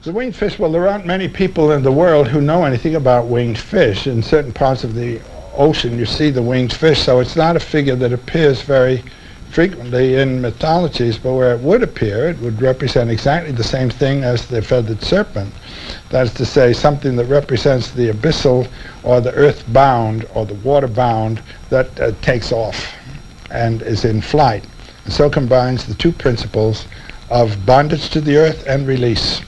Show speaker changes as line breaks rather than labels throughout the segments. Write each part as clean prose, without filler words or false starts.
The winged fish, well, there aren't many people in the world who know anything about winged fish. In certain parts of the ocean you see the winged fish, so it's not a figure that appears very frequently in mythologies, but where it would appear, it would represent exactly the same thing as the feathered serpent. That is to say, something that represents the abyssal or the earth-bound or the water-bound that takes off and is in flight. And so combines the two principles of bondage to the earth and release.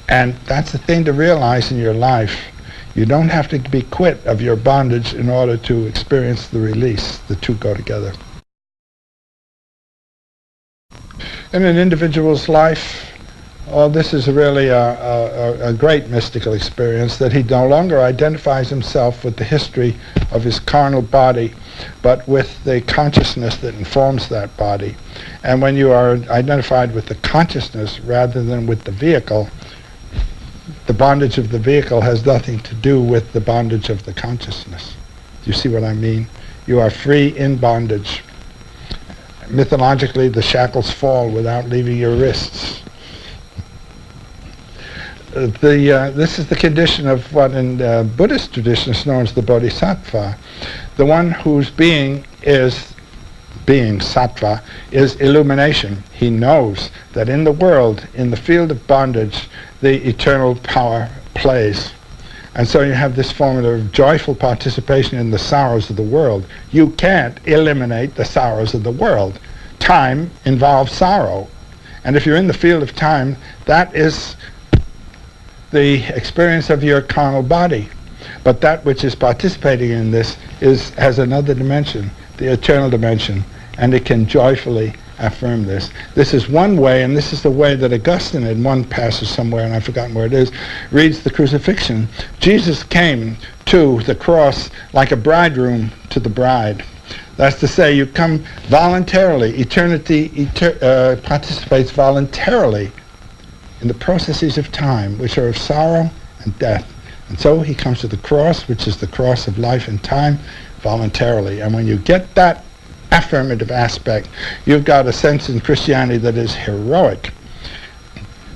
And that's the thing to realize in your life. You don't have to be quit of your bondage in order to experience the release. The two go together. In an individual's life, this is really a great mystical experience, that he no longer identifies himself with the history of his carnal body, but with the consciousness that informs that body. And when you are identified with the consciousness rather than with the vehicle, the bondage of the vehicle has nothing to do with the bondage of the consciousness. Do you see what I mean? You are free in bondage. Mythologically, the shackles fall without leaving your wrists. This is the condition of what in Buddhist tradition is known as the bodhisattva. The one whose being sattva, is illumination. He knows that in the world, in the field of bondage, the eternal power plays. And so you have this form of joyful participation in the sorrows of the world. You can't eliminate the sorrows of the world. Time involves sorrow. And if you're in the field of time, that is the experience of your carnal body. But that which is participating in this has another dimension, the eternal dimension, and it can joyfully affirm this. This is one way, and this is the way that Augustine, in one passage somewhere, and I've forgotten where it is, reads the crucifixion. Jesus came to the cross like a bridegroom to the bride. That's to say, you come voluntarily. Eternity participates voluntarily in the processes of time, which are of sorrow and death. And so he comes to the cross, which is the cross of life and time, voluntarily. And when you get that affirmative aspect, you've got a sense in Christianity that is heroic.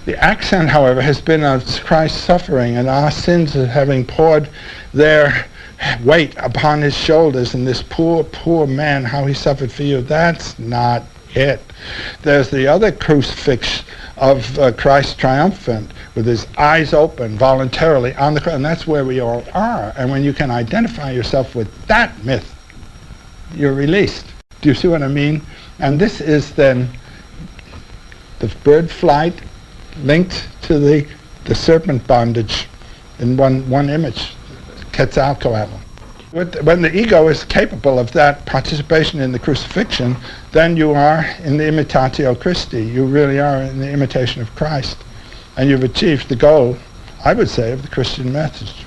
The accent, however, has been on Christ's suffering and our sins of having poured their weight upon his shoulders, and this poor, poor man, how he suffered for you. That's not it. There's the other crucifix of Christ triumphant, with his eyes open voluntarily on the cross, and that's where we all are. And when you can identify yourself with that myth, you're released. Do you see what I mean? And this is then the bird flight linked to the serpent bondage in one image, Quetzalcoatl. When the ego is capable of that participation in the crucifixion, then you are in the imitatio Christi. You really are in the imitation of Christ. And you've achieved the goal, I would say, of the Christian message.